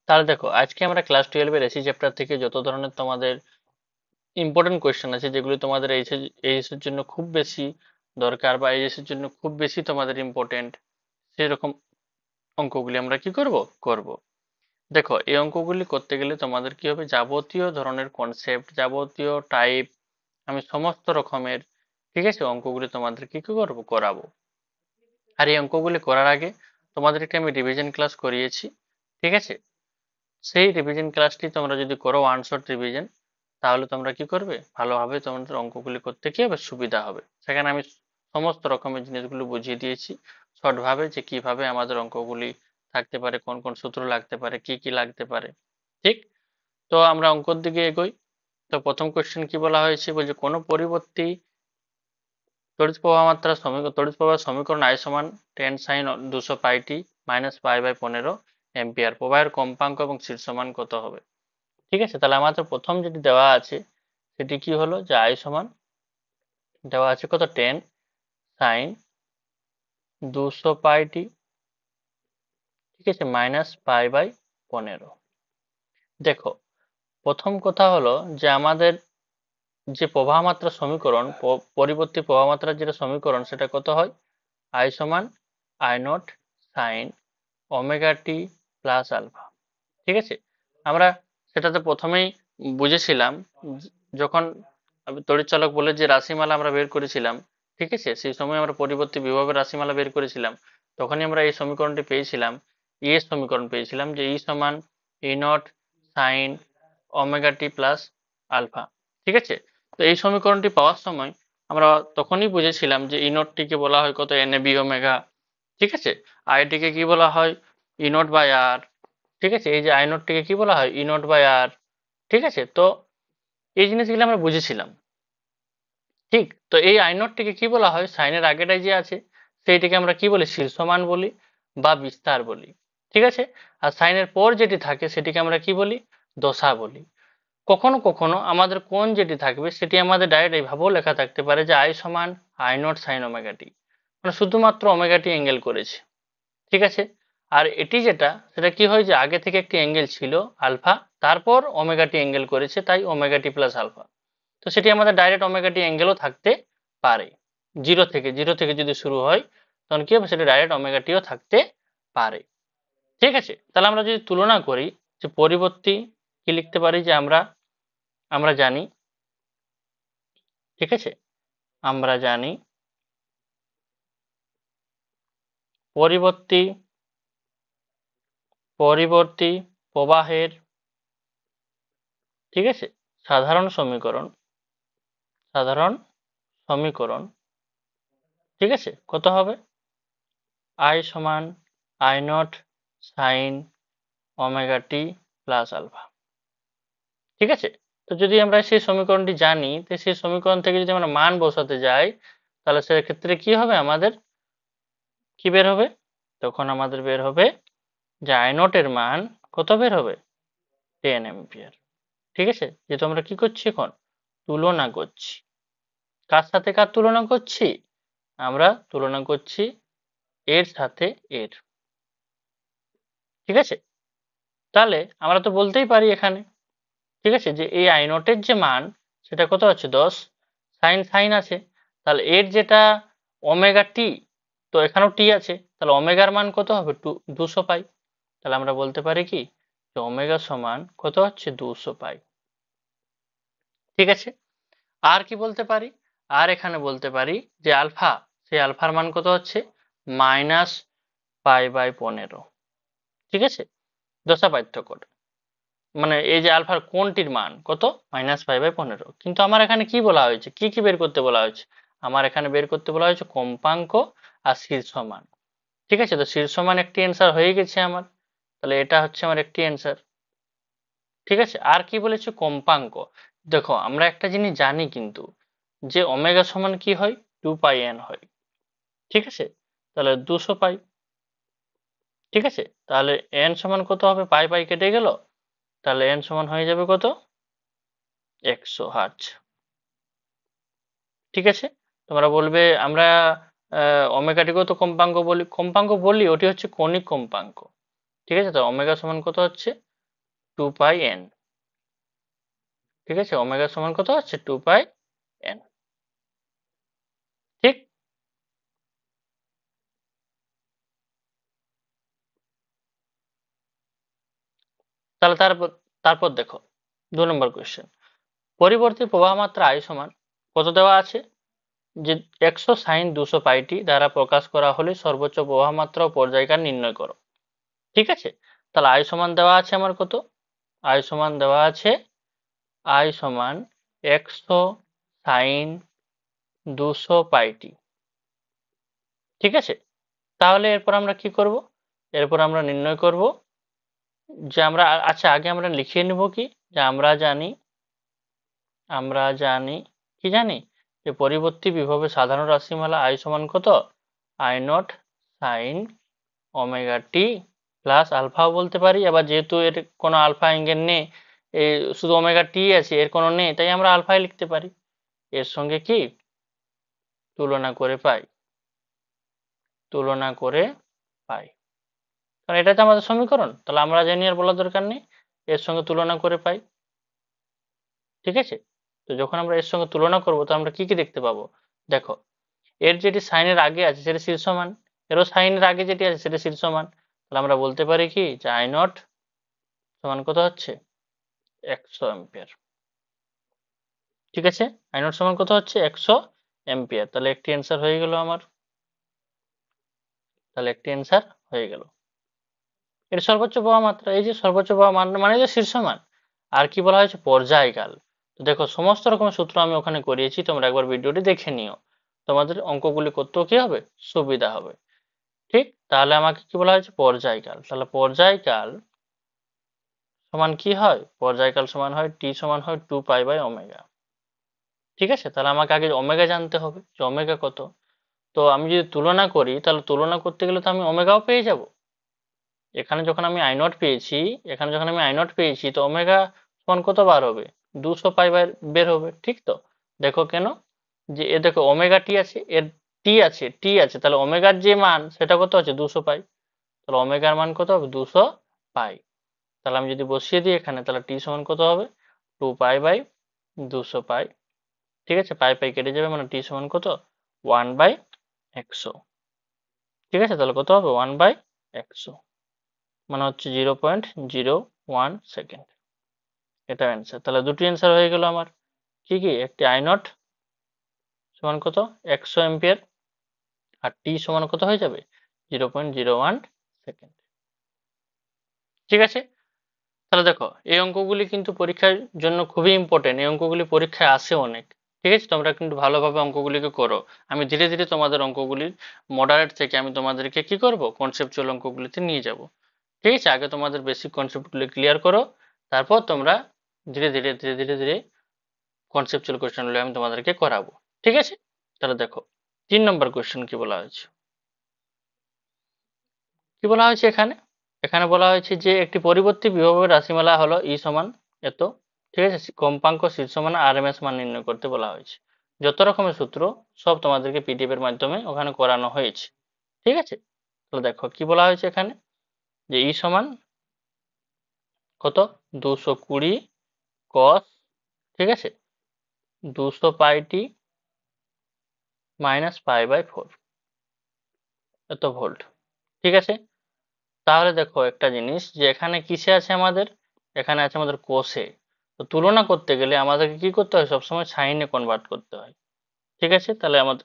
তাহলে দেখো আজকে আমরা ক্লাস 12 এর এসি চ্যাপ্টার থেকে যত ধরনের তোমাদের ইম্পর্টেন্ট কোয়েশ্চেন আছে যেগুলো তোমাদের এইচ এর জন্য খুব বেশি দরকার বা এইচএস এর জন্য খুব বেশি তোমাদের ইম্পর্টেন্ট, সেরকম অঙ্কগুলি আমরা কি করব করব। দেখো এই অঙ্কগুলি করতে গেলে তোমাদের কি হবে, যাবতীয় ধরনের কনসেপ্ট, যাবতীয় টাইপ, আমি সমস্ত রকমের, ঠিক আছে, অঙ্কগুলি তোমাদের কি কি করব করাবো। আর এই অঙ্কগুলি করার আগে তোমাদেরকে আমি রিভিশন ক্লাস করিয়েছি, ঠিক আছে। সেই রিভিশন ক্লাসটি তোমরা যদি করো ওয়ান শট রিভিশন, তাহলে তোমরা কি করবে, ভালোভাবে তোমাদের অঙ্কগুলি করতে কি হবে, সুবিধা হবে। সেখানে আমি সমস্ত রকমের জিনিসগুলো বুঝিয়ে দিয়েছি শর্ট ভাবে, যে কিভাবে আমাদের অঙ্কগুলি থাকতে পারে, কোন কোন সূত্র লাগতে পারে, কি কি লাগতে পারে। ঠিক, তো আমরা অঙ্কর দিকে এগোই। তো প্রথম কোশ্চেন কি বলা হয়েছে, বলছে কোনো পরিবর্তী তড়িৎ প্রবাহ মাত্রা সমীকরণ, তড়িৎ প্রবাহ সমীকরণ I সমান 10 sin 200 pi t minus pi by 15 ampere, প্রবাহের কম্পাঙ্ক এবং শীর্ষমান কত হবে। ঠিক আছে, তাহলে আমাদের প্রথম যেটি দেওয়া আছে সেটি কি হলো, যে I সমান দেওয়া আছে কত, 10 sin 200 পাই টি, ঠিক আছে, মাইনাস পাই বাই 15। দেখো প্রথম কথা হলো যে আমাদের যে প্রবাহ মাত্রা সমীকরণ, পরিবর্তী প্রবাহ মাত্রার যেটা সমীকরণ, সেটা কত হয়, I সমান I naught sine omega t plus alpha. ঠিক আছে, আমরা সেটাতে প্রথমেই বুঝেছিলাম, যখন তড়িৎচালক বলে যে রাশিমালা আমরা বের করেছিলাম, ঠিক আছে, সেই সময় আমরা পরিবর্তী বিভবের রাশিমালা বের করেছিলাম, তখনই আমরা এই সমীকরণটি পেয়েছিলাম, ই এর সমীকরণ পেয়েছিলাম, যে ই সমান E naught sine omega t plus alpha. ঠিক আছে, তো এই সমীকরণটি পাওয়ার সময় আমরা তখনই বুঝেছিলাম যে ই নটটিকে বলা হয় কত, এন এ বি ওমেগা। ঠিক আছে, আইটিকে কি বলা হয়, ই নট বাই আর। ঠিক আছে, এই যে আই নটটিকে কি বলা হয়, ই নট বাই আর। ঠিক আছে, তো এই জিনিসগুলো আমরা বুঝেছিলাম। ঠিক, তো এই আই নটটিকে কি বলা হয়, সাইনের আগেটাই যে আছে সেইটিকে আমরা কি বলি, শীর্ষমান বলি বা বিস্তার বলি। ঠিক আছে, আর সাইনের পর যেটি থাকে সেটিকে আমরা কি বলি, দশা বলি। কখনো কখনো আমাদের কোণ যেটি থাকবে সেটি আমাদের ডাইরেক্ট এইভাবেও লেখা থাকতে পারে, যে আই সমান আই নট সাইন ওমেগা টি, মানে শুধুমাত্র ওমেগা টি অ্যাঙ্গেল করেছে। ঠিক আছে, আর এটি যেটা, সেটা কি হয়, যে আগে থেকে একটি অ্যাঙ্গেল ছিল আলফা, তারপর ওমেগা টি অ্যাঙ্গেল করেছে, তাই ওমেগা টি প্লাস আলফা। তো সেটি আমাদের ডাইরেক্ট ওমেগা টি অ্যাঙ্গেলও থাকতে পারে, জিরো থেকে যদি শুরু হয়, তখন কি হবে, সেটা ডাইরেক্ট ওমেগা টিও থাকতে পারে। ঠিক আছে, তাহলে আমরা যদি তুলনা করি, যে পরিবর্তী কি লিখতে পারি, যে আমরা আমরা জানি, ঠিক আছে, আমরা জানি পরিবর্তী পরিবর্তী প্রবাহের, ঠিক আছে, সাধারণ সমীকরণ, সাধারণ সমীকরণ, ঠিক আছে, কত হবে, আই সমান I naught sine omega t plus alpha. ঠিক আছে, তো যদি আমরা সেই সমীকরণটি জানি, তো সেই সমীকরণ থেকে যদি আমরা মান বসাতে যাই, তাহলে সেক্ষেত্রে কি হবে, আমাদের কি বের হবে, তখন আমাদের বের হবে যে আই নট এর মান কত বের হবে, 10 এম্পিয়ার। ঠিক আছে, যেহেতু আমরা কি করছি, এখন তুলনা করছি, কার সাথে কার তুলনা করছি, আমরা তুলনা করছি এর সাথে এর। ঠিক আছে, তাহলে আমরা তো বলতেই পারি এখানে, ঠিক আছে, যে এই আই নটের যে মান সেটা কত আছে, 10, সাইন সাইন আছে, তাহলে এর যেটা ওমেগা টি, তো এখানেও টি আছে, তাহলে ওমেগার মান কত হবে, 200 পাই। তাহলে আমরা বলতে পারি কি, যে ওমেগা সমান কত হচ্ছে, 200 পাই। ঠিক আছে, আর কি বলতে পারি, আর এখানে বলতে পারি যে আলফা, সেই আলফার মান কত হচ্ছে, মাইনাস পাই বাই 15। ঠিক আছে, দশা পার্থক্য, মানে এই যে আলফার কোনটির মান কত, মাইনাস পাই বাই 15। কিন্তু আমার এখানে কি বলা হয়েছে, কি কি বের করতে বলা হয়েছে, আমার এখানে বের করতে বলা হয়েছে কম্পাঙ্ক আর শীর্ষমান। ঠিক আছে, তো শীর্ষমান একটি অ্যান্সার হয়ে গেছে আমার, তাহলে এটা হচ্ছে আমার একটি অ্যান্সার। ঠিক আছে, আর কি বলেছে, কম্পাঙ্ক। দেখো আমরা একটা জিনিস জানি কিন্তু, যে ওমেগা সমান কি হয়, 2 পাই এন হয়। ঠিক আছে, তাহলে 200 পাই। ঠিক আছে, তাহলে এন সমান কত হবে, পাই পাই কেটে গেল, তাহলে এন সমান হয়ে যাবে কত, 100 হার্জ। ঠিক আছে, তোমরা বলবে আমরা ওমেগাটিকেও তো কম্পাঙ্ক বলি, কম্পাঙ্ক বলি, ওটি হচ্ছে কৌণিক কম্পাঙ্ক। ঠিক আছে, তো ওমেগা সমান কত হচ্ছে, 2πn। ঠিক আছে, ওমেগা সমান কত হচ্ছে 2πn। ঠিক, তাহলে তারপর তারপর দেখো 2 নম্বর কোয়েশ্চেন। পরিবর্তী প্রবাহ মাত্রা I সমান কত দেওয়া আছে, যে 100 sin 200 পাইটি দ্বারা প্রকাশ করা হলে সর্বোচ্চ প্রবাহ মাত্রা ও পর্যায়কাল নির্ণয় করো। ঠিক আছে, তাহলে I সমান দেওয়া আছে আমার কত, I সমান দেওয়া আছে, I সমান 100 sin 200 পাইটি। ঠিক আছে, তাহলে এরপর আমরা কি করব, এরপর আমরা নির্ণয় করব যে আমরা আচ্ছা আগে আমরা লিখিয়ে নেব কি, যে আমরা জানি কি জানি, যে পরিবর্তী বিভবের সাধারণ রাশিমালা I সমান কত, I0 sin omega t plus আলফাও বলতে পারি, আবার যেহেতু এর কোনো আলফা অ্যাঙ্গেল নেই, এই শুধু ওমেগা টি আছে, এর কোনো নেই, তাই আমরা আলফাই লিখতে পারি। এর সঙ্গে কি তুলনা করে পাই, তুলনা করে পাই, কারণ এটা তো আমাদের সমীকরণ, তাহলে আমরা জানি আর বলার দরকার নেই, এর সঙ্গে তুলনা করে পাই। ঠিক আছে, তো যখন আমরা এর সঙ্গে তুলনা করব তো আমরা কি কি দেখতে পাবো, দেখো এর যেটি সাইনের আগে আছে সেটা শীর্ষমান, এরও সাইনের আগে যেটি আছে সেটা শীর্ষমান, তাহলে আমরা বলতে পারি কি যে I0 সমান কত হচ্ছে 100 অ্যাম্পিয়ার। ঠিক আছে, I0 সমান কত হচ্ছে 100 অ্যাম্পিয়ার, তাহলে একটি অ্যান্সার হয়ে গেল আমার, তাহলে একটি অ্যান্সার হয়ে গেল। এর সর্বোচ্চ প্রবাহ মাত্রা, এই যে সর্বোচ্চ প্রবাহ মানে যে শীর্ষমান, আর কি বলা হয়েছে পর্যায়কাল। তো দেখো সমস্ত রকমের সূত্র আমি ওখানে করিয়েছি, তোমরা একবার ভিডিওটি দেখে নিও, তোমাদের অঙ্কগুলি করতেও কি হবে, সুবিধা হবে। ঠিক, তাহলে আমাকে কি বলা হয়েছে পর্যায়কাল, তাহলে পর্যায়কাল সমান কি হয়, পর্যায়কাল সমান হয় টি সমান হয় 2π/ওমেগা। ঠিক আছে, তাহলে আমাকে আগে ওমেগা জানতে হবে যে ওমেগা কত। তো আমি যদি তুলনা করি, তাহলে তুলনা করতে গেলে তো আমি ওমেগাও পেয়ে যাব। এখানে যখন আমি I0 পেয়েছি, এখানে যখন আমি I0 পেয়েছি, তো ওমেগা সমান কত বার হবে, 200π বের হবে। ঠিক তো, দেখো কেন, যে এ দেখো ওমেগা টি আছে, এর টি আছে, তাহলে ওমেগার যে মান সেটা কত আছে 200π, তাহলে ওমেগার মান কত হবে 200π। তাহলে আমি যদি বসিয়ে দিই এখানে, তাহলে টি সমান কত হবে 2π/200π। ঠিক আছে, পাই পাই কেটে যাবে, মানে টি সমান কত 1/100। ঠিক আছে, তাহলে কত হবে 1/100, মানে হচ্ছে 0.01 সেকেন্ড, এটা অ্যান্সার। তাহলে দুটি অ্যান্সার হয়ে গেল আমার, কি কি, একটি I0 সমান কত 100 অ্যাম্পিয়ার, আর টি সমান কত হয়ে যাবে 0.01 সেকেন্ড। ঠিক আছে, তাহলে দেখো এই অঙ্কগুলি কিন্তু পরীক্ষার জন্য খুবই ইম্পর্টেন্ট, এই অঙ্কগুলি পরীক্ষায় আসে অনেক। ঠিক আছে, তোমরা কিন্তু ভালোভাবে অঙ্কগুলিকে করো, আমি ধীরে ধীরে তোমাদের অঙ্কগুলির মডারেট থেকে আমি তোমাদেরকে কি করব, কনসেপচুয়াল অঙ্কগুলিতে নিয়ে যাব। ঠিক আছে, আগে তোমাদের বেসিক কনসেপ্টগুলি ক্লিয়ার করো, তারপর তোমরা ধীরে ধীরে ধীরে ধীরে ধীরে কনসেপচুয়াল কোয়েশ্চেনগুলো আমি তোমাদেরকে করাবো। ঠিক আছে, তাহলে দেখো 3 নম্বর কোয়েশ্চেন কি বলা হয়েছে, কি বলা হয়েছে এখানে, এখানে বলা হয়েছে যে একটি পরিবর্তী বিভবের রাশিমালা হলো ই সমান এত। ঠিক আছে, কম্পাঙ্ক শীর্ষ মান আরএমএস মান নির্ণয় করতে বলা হয়েছে। যত রকমের সূত্র সব তোমাদেরকে পিডিএফ এর মাধ্যমে ওখানে করানো হয়েছে। ঠিক আছে, তাহলে দেখো কি বলা হয়েছে এখানে, যে ই সমান কত 220 cos, ঠিক আছে 200πt - π/4 এত ভোল্ট। ঠিক আছে, তাহলে দেখো একটা জিনিস, যে এখানে কিসে আছে আমাদের, এখানে আছে আমাদের কোষে। তো তুলনা করতে গেলে আমাদেরকে কি করতে হয়, সবসময় সাইনে কনভার্ট করতে হয়। ঠিক আছে, তাহলে আমাদের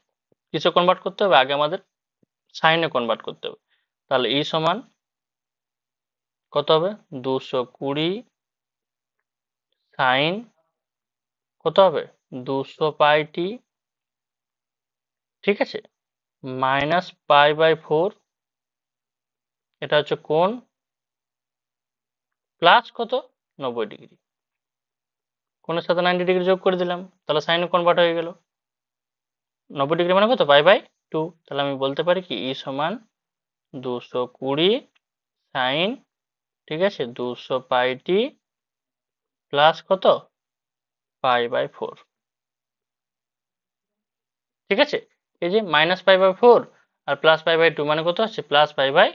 কিসে কনভার্ট করতে হবে, আগে আমাদের সাইনে কনভার্ট করতে হবে। তাহলে ই সমান কত হবে 220 সাইন কত হবে 200πt, ঠিক আছে -π/4, এটা হচ্ছে কোণ, প্লাস কত 90 ডিগ্রি, কোণের সাথে 90 ডিগ্রি যোগ করে দিলাম, তাহলে সাইনে কনভার্ট হয়ে গেল। 90 ডিগ্রি মানে কত π/2, তাহলে আমি বলতে পারি কি ই সমান 220 সাইন, ঠিক আছে 200πt প্লাস কত π/4। ঠিক আছে, এই যে -π/4 আর +π/2 মানে কত হচ্ছে +π/4।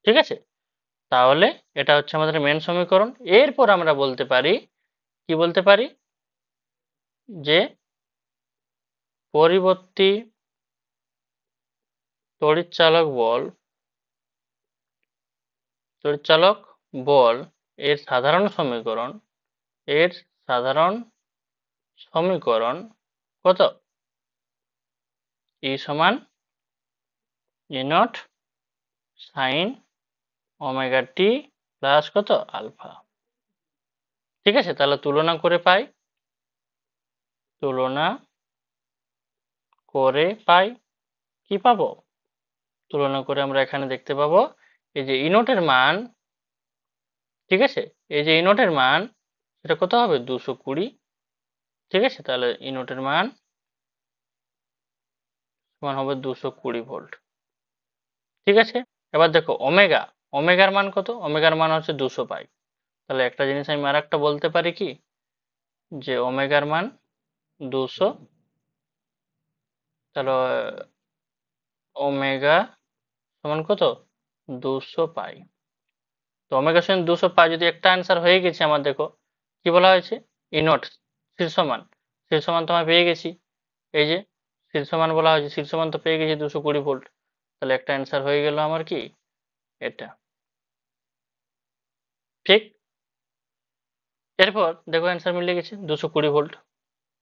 ঠিক আছে, তাহলে এটা হচ্ছে আমাদের মেন সমীকরণ। এরপর আমরা বলতে পারি, কি বলতে পারি, যে পরিবর্তী তড়িৎচালক বল এর সাধারণ সমীকরণ, এর সাধারণ সমীকরণ কত? E সমান E not sine omega t plus কত আলফা। ঠিক আছে, তাহলে তুলনা করে পাই, তুলনা করে পাই কি পাবো? তুলনা করে আমরা এখানে দেখতে পাবো এই যে ই নটের মান, ঠিক আছে, এই যে ই নটের মান সেটা কত হবে? 220। ঠিক আছে, তাহলে ই নটের মান সমান হবে 220 ভোল্ট। ঠিক আছে, এবার দেখো ওমেগা, ওমেগার মান কত? ওমেগার মান হচ্ছে 200 পাই। তাহলে একটা জিনিস আমি আর একটা বলতে পারি কি, যে ওমেগার মান 200, তাহলে ওমেগা সমান কত? 200 পাই। তো ওমেগা সমান 200 পাই যদি একটা অ্যান্সার হয়ে গেছে আমার, দেখো কি বলা হয়েছে, ই নট শীর্ষমান, শীর্ষমান তো আমি পেয়ে গেছি, এই যে শীর্ষমান বলা হয়েছে, শীর্ষমান তো পেয়ে গেছি 220 ভোল্ট। তাহলে একটা অ্যান্সার হয়ে গেল আমার কি, এটা। ঠিক, এরপর দেখো অ্যান্সার মিলে গেছে 220 ভোল্ট।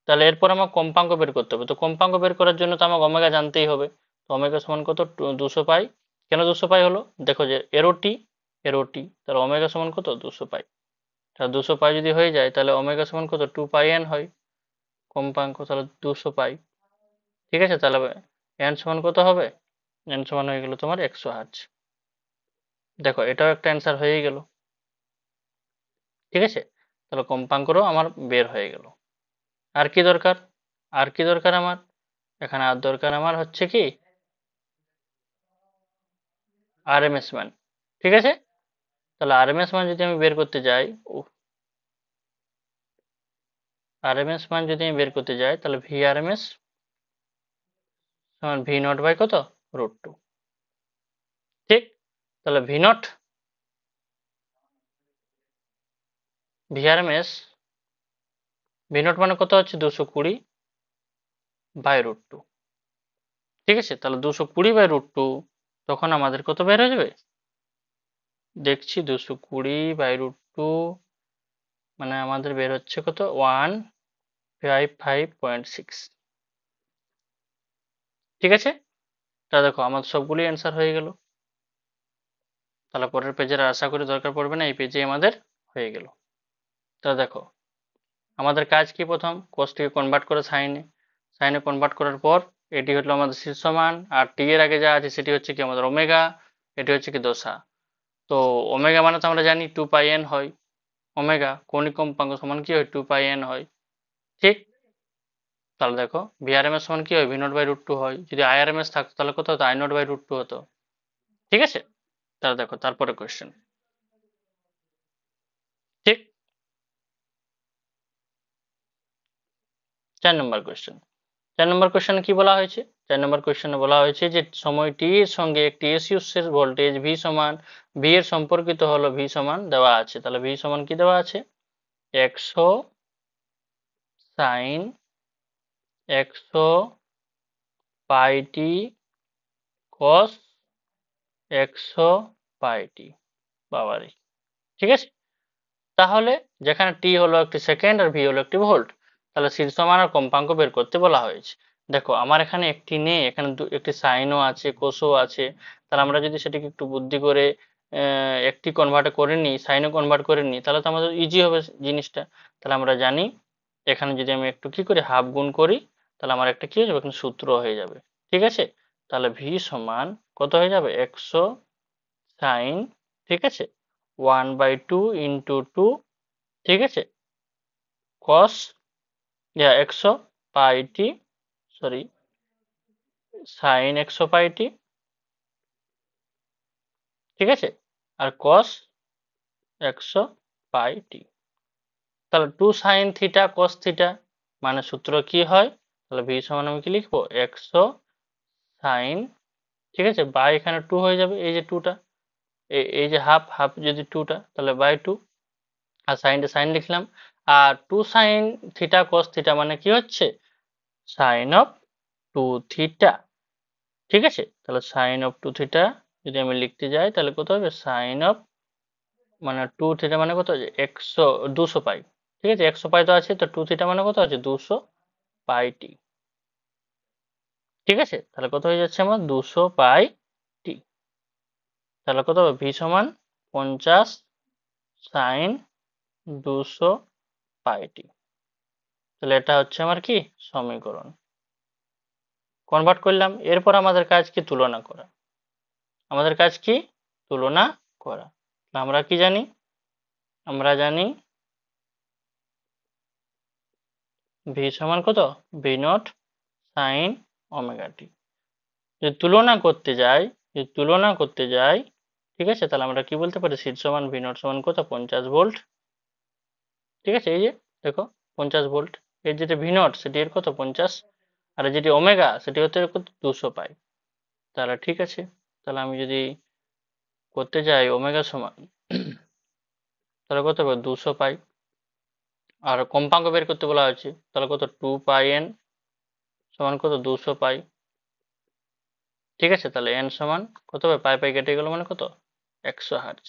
তাহলে এরপর আমার কম্পাঙ্ক বের করতে হবে। তো কম্পাঙ্ক বের করার জন্য তো আমার ওমেগা জানতেই হবে। তো ওমেগা সমান কত? 200 পাই। কেন 200 পাই হলো? দেখো যে এরোটি, এরোটি, তাহলে ওমেগা সমান কত? 200 পাই। তাহলে 200 পাই যদি হয়ে যায় তাহলে ওমেগা সমান কত? 2 পাই এন হয় কম্পাঙ্ক, তাহলে 200 পাই। ঠিক আছে, তাহলে এন সমান কত হবে? এন সমান হয়ে গেল তোমার 100 হার্জ। দেখো এটাও একটা অ্যান্সার হয়ে গেল। ঠিক আছে, তাহলে কম্পাঙ্করও আমার বের হয়ে গেল। আর কি দরকার? আর কি দরকার আমার এখানে? আর দরকার আমার হচ্ছে কি আরএমএস মান। ঠিক আছে, তাহলে আরএমএস মান যদি আমি বের করতে যাই, আরএমএস মান যদি আমি বের করতে যাই তাহলে ভি আরএমএস সমান ভি নট বাই কত? √2। ঠিক, তাহলে V naught, V RMS, V naught মানে কত হচ্ছে? 220 বাই √2। ঠিক আছে, তাহলে 220 বাই √2, তখন আমাদের কত বের হয়ে যাবে? দেখছি 220 বাই √2 মানে আমাদের বের হচ্ছে কত? 155.6। ঠিক আছে, তা দেখো আমাদের সবগুলি অ্যান্সার হয়ে গেল। তাহলে পরের পেজের আশা করি দরকার পড়বে না, এই পেজে আমাদের হয়ে গেল। তা দেখো আমাদের কাজ কি, প্রথম কোসটিকে কনভার্ট করে সাইনে, সাইনে কনভার্ট করার পর এটি হলো আমাদের শীর্ষমান, আর টি এর আগে যা আছে সেটি হচ্ছে কি আমাদের ওমেগা, এটি হচ্ছে কি দশা। তো ওমেগা মানে তো আমরা জানি 2 পাই এন হয়, ওমেগা কৌণিক কম্পাঙ্ক সমান কি হয়? 2 পাই এন হয়। ঠিক, তাহলে দেখো ভিআরএমএস সমান কি হয়? ভি নট বাই √2 হয়। যদি আইআরএমএস থাকতো তাহলে কত হতো? আই নট বাই √2 হতো। ঠিক আছে, তাহলে দেখো তারপরে কোয়েশ্চেন। ঠিক, 4 নম্বর কোয়েশ্চেন। 4 নম্বর কোয়েশ্চেনে কি বলা হয়েছে? 4 নম্বর কোয়েশ্চেনে বলা হয়েছে যে সময় টি এর সঙ্গে একটি এসি উৎসের ভোল্টেজ ভি সমান, ভি এর সম্পর্কিত হলো ভি সমান দেওয়া আছে। তাহলে ভি সমান কি দেওয়া আছে? 100 সাইন 100 পাই টি কস 100 পাই টি। বাবারে, ঠিক আছে, তাহলে যেখানে টি হলো একটি সেকেন্ড আর ভি হলো একটি ভোল্ট, তাহলে শীর্ষমান আর কম্পাঙ্ক বের করতে বলা হয়েছে। দেখো আমার এখানে একটি নেই, এখানে একটি সাইনও আছে, কোসও আছে। তাহলে আমরা যদি সেটাকে একটু বুদ্ধি করে একটি কনভার্ট করে নিই, সাইনও কনভার্ট করে নিই, তাহলে তো আমাদের ইজি হবে জিনিসটা। তাহলে আমরা জানি এখানে যদি আমি একটু কি করি, হাফ গুণ করি, তাহলে আমার একটা কি হয়ে যাবে? এখানে সূত্র হয়ে যাবে। ঠিক আছে, তাহলে ভি সমান কত হয়ে যাবে? 100 সাইন, ঠিক আছে, 1/2 ইন্টু 2, ঠিক আছে, কস 100 পাই টি, সরি সাইন 100 পাই টি, ঠিক আছে, আর কস 100 পাই টি। তাহলে 2 সাইন থিটা কস থিটা মানে সূত্র কি হয়? তাহলে ভি সমান আমি কি লিখবো? 100 সাইন, ঠিক আছে, বাই এখানে 2 হয়ে যাবে, এই যে 2টা, এই যে হাফ হাফ যদি 2টা তাহলে বাই 2, আর সাইনটা সাইন লিখলাম। আর 2 সাইন থিটা কস থিটা মানে কি হচ্ছে সাইন অফ 2 থিটা। ঠিক আছে, তাহলে সাইন অফ 2 থিটা যদি আমি লিখতে যাই তাহলে কত হবে সাইন অফ মানে 2 থিটা মানে কত আছে 200 পাই। ঠিক আছে, 100 পাই তো আছে, তো 2 থিটা মানে কত আছে 200 পাই টি। ঠিক আছে, তাহলে কত হয়ে যাচ্ছে আমার 200 পাই টি। তাহলে কত হবে ভি সমান 50 সাইন 200 পাই টি। তাহলে এটা হচ্ছে আমার কি সমীকরণ। কনভার্ট করলাম। এরপর আমাদের কাজ কি তুলনা করা। আমাদের কাজ কি তুলনা করা। আমরা কি জানি, আমরা জানি ভি সমান কত ভি নট সাইন ওমেগা টি। যদি তুলনা করতে যাই, যদি তুলনা করতে যাই, ঠিক আছে, তাহলে আমরা কি বলতে পারি সিট সমান ভি নট সমান কত 50 ভোল্ট। ঠিক আছে, এই যে দেখো 50 ভোল্ট, এর যেটা ভি নট সেটি এর কত 50, আর যেটি ওমেগা সেটি হতে কত 200 পাই। তাহলে ঠিক আছে, তাহলে আমি যদি করতে যাই ওমেগা সমান তাহলে কত হবে 200 পাই, আর কম্পাঙ্ক বের করতে বলা হয়েছে তাহলে কত 2 পাই এন সমান কত 200 পাই। ঠিক আছে, তাহলে এন সমান কত হবে পাই পাই কেটে গেল মানে কত 100 হার্জ।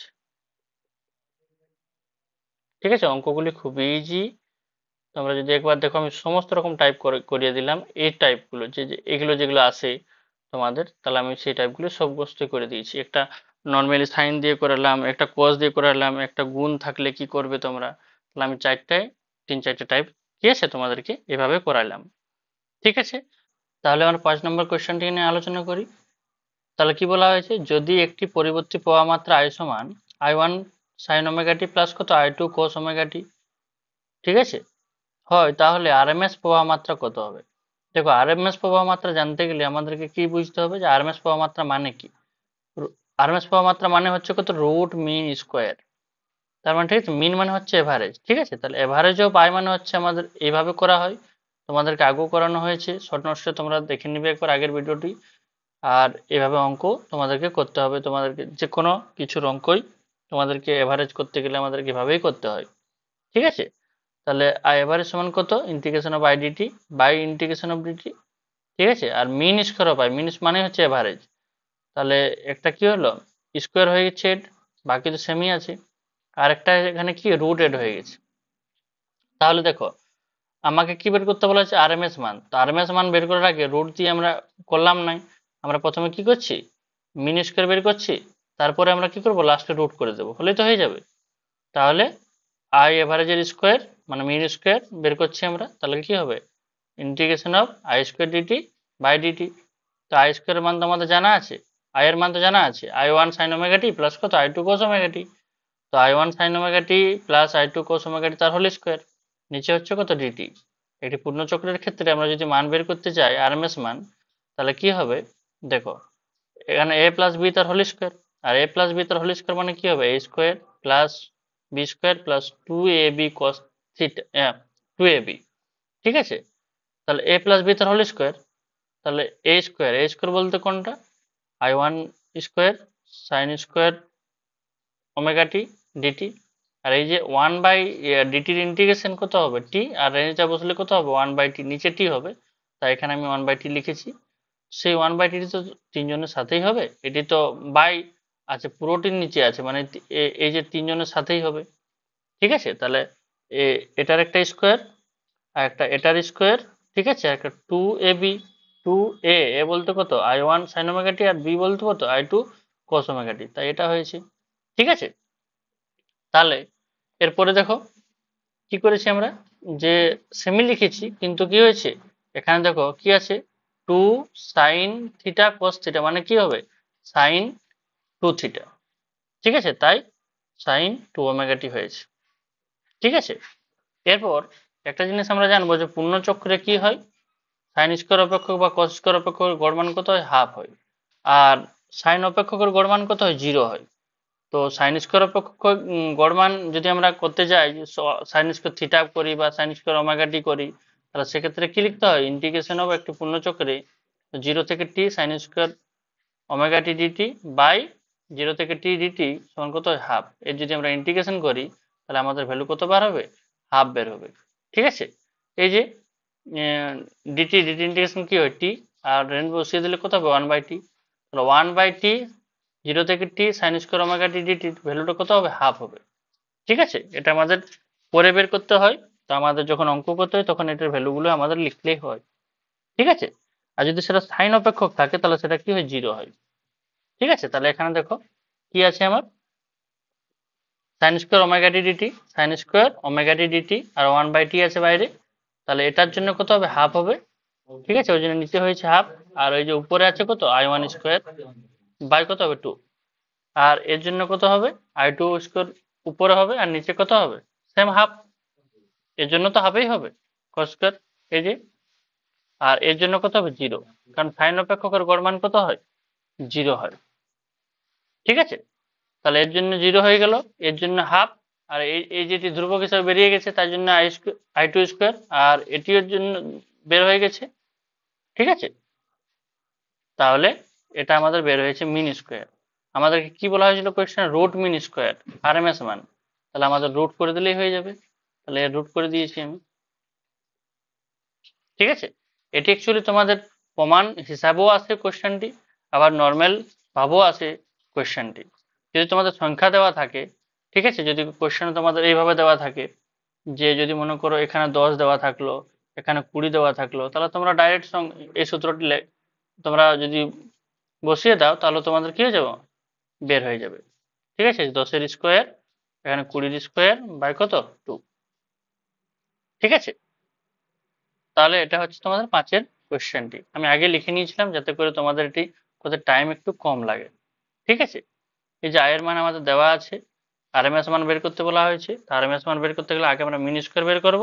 ঠিক আছে, অঙ্কগুলি খুবই ইজি। তোমরা যদি একবার দেখো আমি সমস্ত রকম টাইপ করিয়ে দিলাম, এই টাইপগুলো যে এগুলো যেগুলো আসে তোমাদের, তাহলে আমি সেই টাইপগুলো সব বস্তু করে দিয়েছি। একটা নর্মালি সাইন দিয়ে করালাম, একটা কস দিয়ে করালাম, একটা গুণ থাকলে কি করবে তোমরা, তাহলে আমি তিন চারটে টাইপ কি আছে তোমাদেরকে এভাবে করাইলাম। ঠিক আছে, তাহলে আমরা 5 নম্বর কোয়েশ্চেনটি নিয়ে আলোচনা করি। তাহলে কি বলা হয়েছে, যদি একটি পরিবর্তী প্রবাহ মাত্রা আই সমান I1 sign omega t plus কত I2 cos ওমেগা টি, ঠিক আছে, হয় তাহলে আরএমএস প্রবাহ মাত্রা কত হবে। দেখো আরএমএস প্রবাহ মাত্রা জানতে গেলে আমাদেরকে কি বুঝতে হবে যে আরএমএস প্রবাহ মাত্রা মানে কি। আরএমএস প্রবাহ মাত্রা মানে হচ্ছে কত রুট মিন স্কোয়ার। তার মানে ঠিক আছে, মিন মানে হচ্ছে এভারেজ। ঠিক আছে, তাহলে এভারেজ অফ আই মানে হচ্ছে আমাদের এইভাবে করা হয়, তোমাদেরকে আগেও করানো হয়েছে শর্ট নোটসে, তোমরা দেখে নিবে একবার আগের ভিডিওটি। আর এভাবে অঙ্ক তোমাদেরকে করতে হবে, তোমাদেরকে যে কোনো কিছুর অঙ্কই তোমাদেরকে এভারেজ করতে গেলে আমাদেরকে এভাবেই করতে হয়। ঠিক আছে, তাহলে আই এভারেজ সমান কত integration of I dt by integration of dt. ঠিক আছে, আর mean square of I, mean মানে হচ্ছে এভারেজ, তাহলে একটা কি হলো স্কোয়ার হয়ে গেছে এড, বাকি তো সেমই আছে। আর একটা এখানে কি রুট এড হয়ে গেছে। তাহলে দেখো আমাকে কি বের করতে বলা হচ্ছে আরএমএস মান, তো আরএমএস মান বের করার আগে রুট দিয়ে আমরা করলাম নাই, আমরা প্রথমে কি করছি মিন স্কোয়ার বের করছি, তারপরে আমরা কি করব লাস্টে রুট করে দেবো, হলেই তো হয়ে যাবে। তাহলে আই এভারেজের স্কোয়ার মানে মিন স্কোয়ার বের করছি আমরা, তাহলে কি হবে integration of I square dt by dt. তো আই স্কোয়ারের মান তো আমাদের জানা আছে, আই এর মান তো জানা আছে I1 sign omega t plus কত I2 cos ওমেগা টি। তো I1 sign omega t plus I2 cos omega t তার হোল স্কোয়ার, নিচে হচ্ছে কত ডিটি। একটি পূর্ণচক্রের ক্ষেত্রে আমরা যদি মান বের করতে চাই আরএমএস মান, তাহলে কি হবে দেখো এখানে a প্লাস বি তার হোল স্কোয়ার, আর a প্লাস বি তার হোল স্কোয়ার মানে কি হবে a square plus B square plus 2ab cos theta 2ab। ঠিক আছে, তাহলে a প্লাস বি তার হোল স্কোয়ার, তাহলে a স্কোয়ার বলতে কোনটা I1 square sine square omega t dt, আর এই যে 1/ডিটির ইন্টিগ্রেশন কত হবে টি, আর রেঞ্জটা বসলে কত হবে 1/টি, নিচে টি হবে, তাই এখানে আমি 1/টি লিখেছি। সেই 1/টি তো তিনজনের সাথেই হবে, এটি তো বাই আছে পুরোটির নিচে আছে মানে এই যে তিনজনের সাথেই হবে। ঠিক আছে, তাহলে এটার একটা স্কোয়ার আর একটা এটার স্কোয়ার। ঠিক আছে, আর একটা 2ab, 2a বলতে কত I1 সাইন ওমেগা টি, আর বি বলতে কত I2 cos ওমেগা টি, তাই এটা হয়েছে। ঠিক আছে, তাহলে এরপরে দেখো কি করেছি আমরা, যে সেমি লিখেছি কিন্তু কি হয়েছে এখানে দেখো কি আছে 2 সাইন থিটা cos থিটা মানে কি হবে সাইন 2 থিটা। ঠিক আছে, তাই সাইন 2 ওমেগা টি হয়েছে। ঠিক আছে, এরপর একটা জিনিস আমরা জানবো যে পূর্ণচক্রে কি হয়, সাইন স্কোয়ার অপেক্ষক বা কস স্কোয়ার অপেক্ষকের গড় মান কত হয় হাফ হয়, আর সাইন অপেক্ষকের গড় মান কত হয় 0 হয়। তো সাইন স্কোয়ার অপেক্ষক গড় মান যদি আমরা করতে যাই সাইন স্কোয়ার থিটা করি বা সাইন স্কোয়ার ওমেগা টি করি, তাহলে সেক্ষেত্রে কি লিখতে হয় ইন্টিগ্রেশন অফ একটি পূর্ণচক্রে 0 থেকে t sine square omega t dt by 0 থেকে t dt সমান কত হয় হাফ। এর যদি আমরা ইন্টিগ্রেশন করি তাহলে আমাদের ভ্যালু কত বার হবে, হাফ বের হবে। ঠিক আছে, এই যে dt ইন্টিগ্রেশন কি হয় t, আর রেঞ্জ বসিয়ে দিলে কত হবে 1/t। তাহলে 1/t 0 থেকে t sin square omega t dt ভ্যালুটা কত হবে, হাফ হবে। ঠিক আছে, এটা আমাদের পরে বের করতে হয়, তো আমাদের যখন অঙ্ক করতে হয় তখন এটার ভ্যালুগুলো আমাদের লিখলেই হয়। ঠিক আছে, আর যদি সেটা সাইন অপেক্ষক থাকে তাহলে সেটা কি হয়, 0 হয়। ঠিক আছে, তাহলে এখানে দেখো কি আছে আমার, sign square omega t DT, sign square omega t dt, আর 1/t আছে বাইরে, তাহলে এটার জন্য কত হবে, হাফ হবে। ঠিক আছে, ওই জন্য নিচে হয়েছে হাফ। আর ওই যে উপরে আছে কত, i1 স্কোয়ার বাই কত হবে 2, আর এর জন্য কত হবে, i2 স্কোয়ার উপরে হবে আর নিচে কত হবে, সেম হাফ। এর জন্য তো হাফই হবে cos স্কয়ার, এই যে। আর এর জন্য কত হবে, 0, কারণ সাইন অপেক্ষকের গড় মান কত হয়, 0 হয়। ঠিক আছে, তাহলে এর জন্য 0 হয়ে গেল, এর জন্য হাফ, আর এই যেটি ধ্রুবক হিসাবে বেরিয়ে গেছে তার জন্য i2 স্কোয়ার, আর এটির জন্য বের হয়ে গেছে। ঠিক আছে, তাহলে এটা আমাদের বের হয়েছে মিন স্কোয়ার। আমাদেরকে কি বলা হয়েছিল question, root mean square RMS মান, তাহলে আমাদের রুট করে দিলেই হয়ে যাবে। তাহলে রুট করে দিয়েছি আমি। ঠিক আছে, এটি অ্যাকচুয়ালি তোমাদের প্রমাণ হিসাবেও আছে কোয়েশ্চেনটি, আবার নর্মাল ভাবেও আছে কোয়েশ্চেনটি। যদি তোমাদের সংখ্যা দেওয়া থাকে, ঠিক আছে, যদি কোয়েশ্চেন তোমাদের এইভাবে দেওয়া থাকে যে যদি মনে করো এখানে 10 দেওয়া থাকলো, এখানে 20 দেওয়া থাকলো, তাহলে তোমরা ডাইরেক্ট এই সূত্রটি তোমরা যদি বসিয়ে দাও তাহলে তোমাদের কি হয়ে যাবে, বের হয়ে যাবে। ঠিক আছে, 10-এর স্কোয়ার এখানে 20-এর স্কোয়ার বাই কত 2। ঠিক আছে, তাহলে এটা হচ্ছে তোমাদের 5-এর কোয়েশ্চেনটি। আমি আগে লিখে নিয়েছিলাম যাতে করে তোমাদের এটি করতে টাইম একটু কম লাগে। ঠিক আছে, এই যে আয়ের মান আমাদের দেওয়া আছে, আরএমএস মান বের করতে বলা হয়েছে। আরএমএস মান বের করতে গেলে আগে আমরা মিন স্কোয়ার বের করব।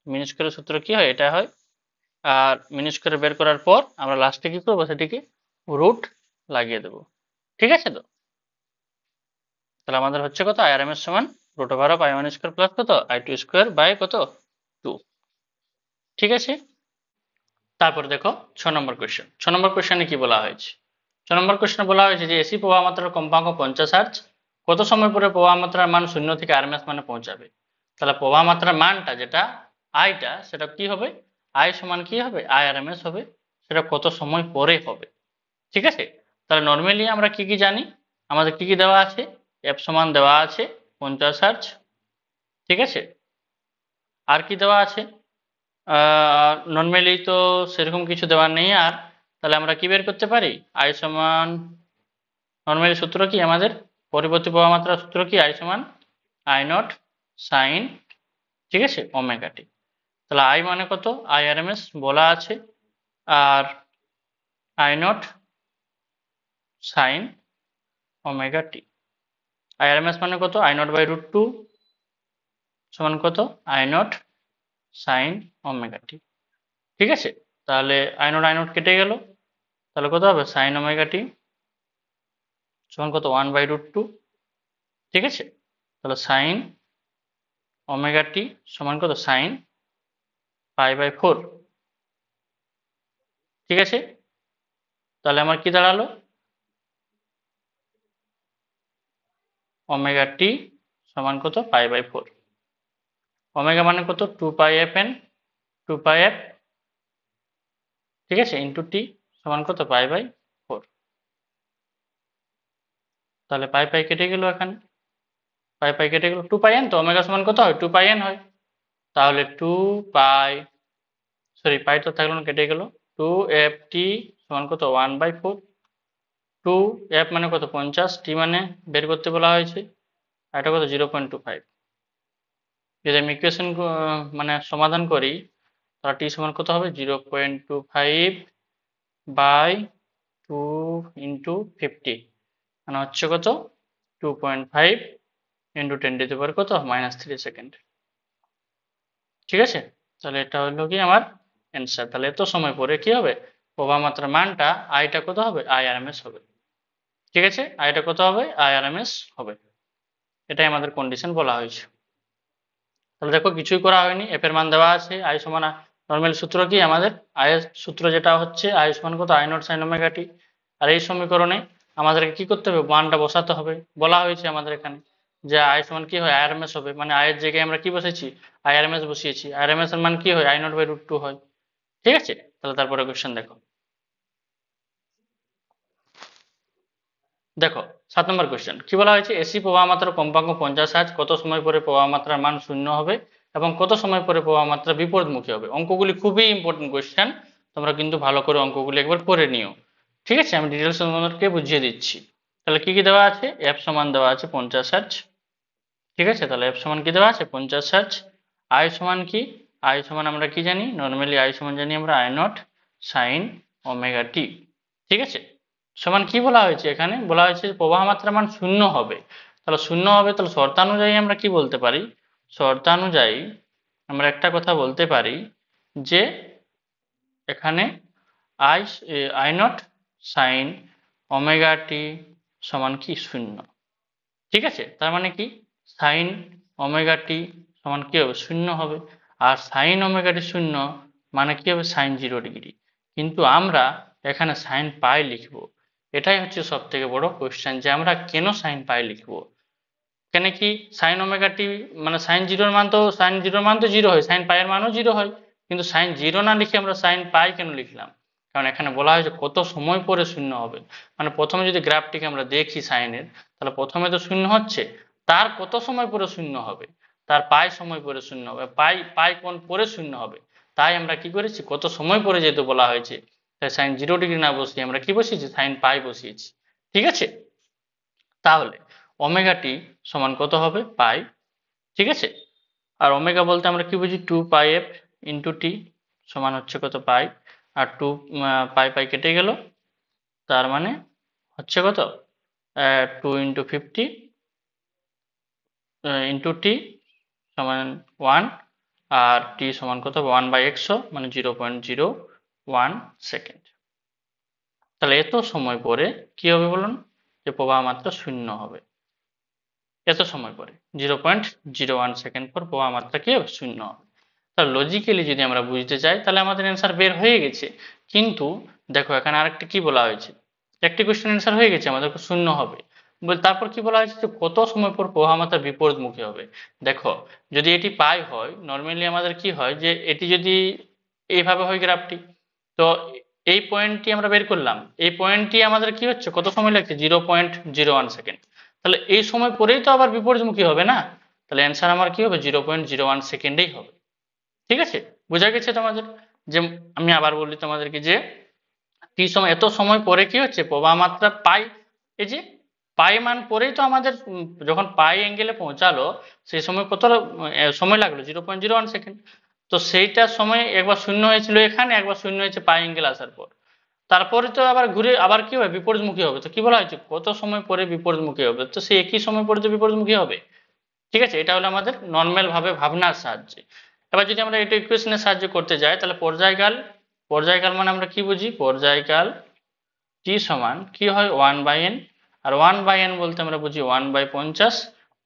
মিন স্কোয়ারের সূত্র কি হয়, এটা হয়। আর মিন স্কোয়ার বের করার পর আমরা লাস্টে কি করবো, সেটিকে রুট লাগিয়ে দেবো। ঠিক আছে, তো তাহলে আমাদের হচ্ছে কত, আরএমএস সমান root over of i1 square plus কত i2 স্কোয়ার বাই কত 2। ঠিক আছে, তারপর দেখো 6 নম্বর কোয়েশ্চেন। 6 নম্বর কোয়েশ্চেনে কি বলা হয়েছে, 6 নম্বর কোয়েশ্চেনে বলা হয়েছে যে এসি প্রবাহ মাত্রার কম্পাঙ্ক 50 হার্জ, কত সময় পরে প্রবাহ মাত্রার মান 0 থেকে আরএমএস মানে পৌঁছাবে। তাহলে প্রবাহ মাত্রার মানটা যেটা আইটা, সেটা কি হবে, আই সমান কি হবে, আই আরএমএস হবে, সেটা কত সময় পরে হবে। ঠিক আছে, তাহলে নর্মালি আমরা কি কি জানি, আমাদের কি কি দেওয়া আছে, এফ সমান দেওয়া আছে 50 হার্জ। ঠিক আছে, আর কি দেওয়া আছে, নর্মালি তো সেরকম কিছু দেওয়ার নেই। আর তাহলে আমরা কি বের করতে পারি, আই সমান, নর্মালি সূত্র কি আমাদের, পরিবর্তী প্রবাহ মাত্রার সূত্র কি, আই সমান আই নট সাইন, ঠিক আছে, ওমেগা টি। তাহলে আই মানে কত, আই আর এম এস বলা আছে, আর I naught sine omega t. I R M S মানে কত, আই নট বাই রুট 2 সমান কত, I naught sine omega t. ঠিক আছে, তাহলে আই নট কেটে গেল, তাহলে কত হবে, সাইন ওমেগা টি সমান কত, 1/√2। ঠিক আছে, তাহলে সাইন ওমেগা টি সমান কত, সাইন π/4। ঠিক আছে, তাহলে আমার কি দাঁড়ালো, ওমেগা টি সমান কত, π/4। ওমেগা মানে কত, 2πfn, 2πf, ঠিক আছে, ইন্টু টি সমান কত, π/4। তাহলে পাই কেটে গেল, এখানে পাই কেটে গেল, 2πn, তো ওমেগা সমান কত হয়, 2πn হয়। তাহলে 2π, সরি পাই তো থাকলো না, কেটে গেল, 2ft সমান কত, 1/4। 2f মানে কত, 50, টি মানে বের করতে বলা হয়েছে, আর এটা কত, 0.25। যদি আমি ইকুয়েশন মানে সমাধান করি তাহলে টি সমান কত হবে, 0.25 বাই 2 ইন্টু 50, মানে হচ্ছে কত, 2.5 ইন্টু 10⁻³ কত, -3 সেকেন্ড। ঠিক আছে, তাহলে এটা হলো কি আমার অ্যান্সার। তাহলে এত সময় পরে কি হবে, প্রবাহ মাত্রার মানটা আইটা কত হবে, আই আর এম এস হবে। ঠিক আছে, আইটা কত হবে, আই আর এম এস হবে, এটাই আমাদের কন্ডিশন বলা হয়েছে। তাহলে দেখো কিছুই করা হয়নি, এফ এর মান দেওয়া আছে, আই সমান, নর্মাল সূত্র কি আমাদের, আই এর সূত্র যেটা হচ্ছে আই সমান কত, আই নট সাইন ওমেগা টি। আর এই সমীকরণে আমাদেরকে কি করতে হবে, মানটা বসাতে হবে। বলা হয়েছে আমাদের এখানে যে আই সমান কি হয়, আইআরএমএস হবে, মানে আয়ের জায়গায় আমরা কি বসেছি, আইআরএমএস বসিয়েছি। আইআরএমএস এর মান কি হয়, I0/√2 হয়। ঠিক আছে, তাহলে তারপরে কোশ্চেন দেখো। দেখো 7 নম্বর কোশ্চেন কি বলা হয়েছে, এসি প্রবাহ মাত্রার কম্পাঙ্ক 50 Hz, কত সময় পরে প্রবাহ মাত্রার মান শূন্য হবে এবং কত সময় পরে প্রবাহ মাত্রা বিপরীতমুখী হবে। অঙ্কগুলি খুবই ইম্পর্টেন্ট কোশ্চেন, তোমরা কিন্তু ভালো করে অঙ্কগুলি একবার করে নিও। ঠিক আছে, আমি ডিটেলস তোমাদেরকে বুঝিয়ে দিচ্ছি। তাহলে কি কি দেওয়া আছে, এফ সমান দেওয়া আছে 50 Hz। ঠিক আছে, তাহলে এফ সমান কি দেওয়া আছে 50 Hz। আই সমান কি, আই সমান আমরা কি জানি, নর্মালি আই সমান জানি আমরা I0 sin ω t। ঠিক আছে, সমান কি বলা হয়েছে, এখানে বলা হয়েছে প্রবাহ মাত্রার মান শূন্য হবে। তাহলে শূন্য হবে, তাহলে শর্তানুযায়ী আমরা কি বলতে পারি, শর্তানুযায়ী আমরা একটা কথা বলতে পারি যে এখানে আই I0 sin ω t সমান কি শূন্য। ঠিক আছে, তার মানে কি সাইন ω t সমান কি হবে, শূন্য হবে। আর সাইন ω t শূন্য মানে কি হবে, sin 0 ডিগ্রি। কিন্তু আমরা এখানে সাইন পাই লিখবো। এটাই হচ্ছে সব থেকে বড় কোশ্চেন, যে আমরা কেন সাইন পাই লিখবো। কেন কি sin ω t মানে সাইন জিরোর মান তো জিরো হয়, সাইন পাই এর মানও জিরো হয়, কিন্তু sin 0 না লিখে আমরা সাইন পাই কেন লিখলাম, কারণ এখানে বলা হয়েছে কত সময় পরে শূন্য হবে। মানে প্রথমে যদি গ্রাফটিকে আমরা দেখি সাইনের, তাহলে প্রথমে তো শূন্য হচ্ছে, তার কত সময় পরে শূন্য হবে, তার পাই সময় পরে শূন্য হবে, পাই পাই কোণ পরে শূন্য হবে। তাই আমরা কি করেছি, কত সময় পরে যেহেতু বলা হয়েছে, তাই sin 0 ডিগ্রি না বসিয়ে আমরা কি বসিয়েছি, সাইন পাই বসিয়েছি। ঠিক আছে, তাহলে ω t সমান কত হবে, পাই। ঠিক আছে, আর ওমেগা বলতে আমরা কি বুঝি, 2πf ইন্টু টি সমান হচ্ছে কত, পাই। আর পাই পাই কেটে গেল, তার মানে হচ্ছে কত, 2 × 50 ইন্টু টি সমান 1, আর টি সমান কত, 1/100 মানে 0.01 সেকেন্ড। তাহলে এত সময় পরে কি হবে বলুন, যে প্রবাহ মাত্রা শূন্য হবে। এত সময় পরে 0.01 সেকেন্ড পর প্রবাহ মাত্রা কি হবে, শূন্য হবে। তাহলে লজিক্যালি যদি আমরা বুঝতে চাই, তাহলে আমাদের অ্যান্সার বের হয়ে গেছে। কিন্তু দেখো এখানে আরেকটা কি বলা হয়েছে, একটি কোশ্চেন অ্যান্সার হয়ে গেছে আমাদের, শূন্য হবে। তারপর কি বলা হয়েছে, যে কত সময় পর প্রবাহ মাত্রা বিপরীতমুখী হবে। দেখো যদি এটি পাই হয়, নর্মালি আমাদের কি হয়, যে এটি যদি এইভাবে হয় গ্রাফটি, তো এই পয়েন্টটি আমরা বের করলাম, এই পয়েন্টটি আমাদের কি হচ্ছে, কত সময় লাগছে, 0.01 সেকেন্ড। তাহলে এই সময় পরেই তো আবার বিপরীতমুখী হবে না, তাহলে অ্যান্সার আমার কি হবে, 0.01 সেকেন্ডেই হবে। ঠিক আছে, বোঝা গেছে তোমাদের। যে আমি আবার বলি তোমাদেরকে, যে টি সময়, এত সময় পরে কি হচ্ছে, প্রবাহ মাত্রা পাই, এই যে পাই মান পরেই তো আমাদের যখন পাই অ্যাঙ্গেলে পৌঁছালো, সেই সময় কত সময় লাগলো, 0.01 সেকেন্ড। তো সেইটা সময় একবার শূন্য হয়েছিল এখানে, একবার শূন্য হয়েছে পাই অ্যাঙ্গেল আসার পর, তারপরে তো আবার ঘুরে আবার কি হবে, বিপরীতমুখী হবে। তো কি বলা হয়েছে, কত সময় পরে বিপরীতমুখী হবে, তো সেই একই সময় পরে তো বিপরীতমুখী হবে। ঠিক আছে, এটা হলো আমাদের নর্মাল ভাবে ভাবনার সাহায্যে। এবার যদি আমরা এটা ইকুয়েশনের সাহায্যে করতে যাই, তাহলে পর্যায়কাল, পর্যায়কাল মানে আমরা কি বুঝি, পর্যায়কাল টি সমান কি হয়, 1/n। আর 1/n বলতে আমরা বুঝি 1/50,